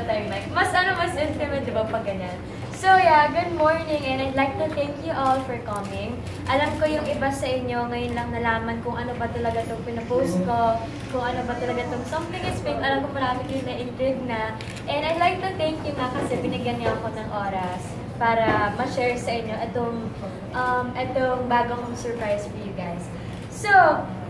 tayo mic. Mas intimate, di ba, pag ganyan? So yeah, good morning and I'd like to thank you all for coming. Alam ko yung iba sa inyo ngayon lang nalaman kung ano ba talaga itong pinapost ko, kung ano ba talaga itong Something is Pink. Alam ko marami kayo na-intrigue na. And I'd like to thank you nga kasi binigyan niyo ako ng oras para ma-share sa inyo itong bago kong surprise for you guys. So,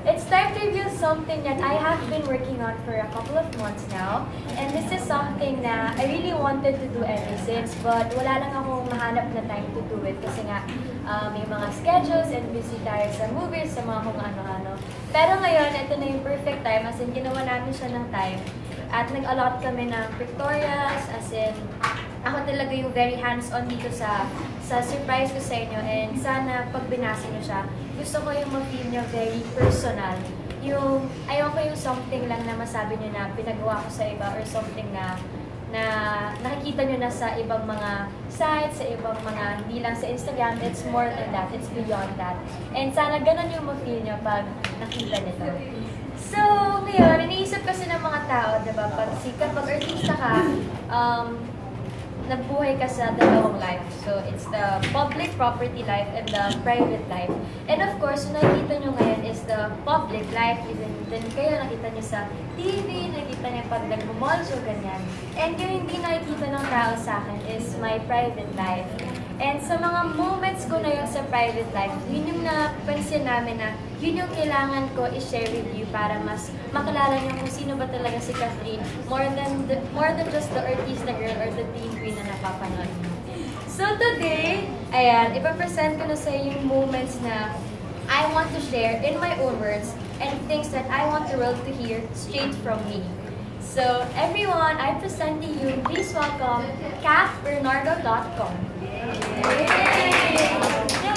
it's time to reveal something that I have been working on for a couple of months now. And this is something na I really wanted to do ever since, but wala lang akong mahanap na time to do it kasi nga may mga schedules and busy tayo sa movies, sa mga kung ano-ano. Pero ngayon, ito na yung perfect time, as in ginawa namin siya ng time. At nag-allot kami ng pictorials, as in ako talaga yung very hands-on dito sa surprise ko sa inyo. And sana pag binasa nyo siya, gusto ko yung ma-feel nyo very personal. Yung, ayaw ko yung something lang na masabi nyo na pinagawa ko sa iba or something na nakikita nyo na sa ibang mga sites, sa ibang mga, hindi lang sa Instagram. It's more than that. It's beyond that. And sana ganun yung ma-feel nyo pag nakita nito. So, ngayon, iniisip kasi ng mga tao, diba, pag artista ka, nabuhay ka sa dalawang life. So, it's the public property life and the private life. And of course, yung nakikita nyo ngayon is the public life. Then kayo nakita nyo sa TV, nakita nyo pag nag-mall, so ganyan. And yung hindi nakikita ng tao sa akin is my private life. And sa mga moments ko na yung sa private life, yun yung napansin namin na yun yung kailangan ko i-share with you para mas makilala nyo kung sino ba talaga si Catherine more than just the artista girl or the teen queen na napapanood. So today, ayan, ipapresent ko na sa yung moments na I want to share in my own words and things that I want the world to hear straight from me. So everyone, I present to you, please welcome CathBernardo.com.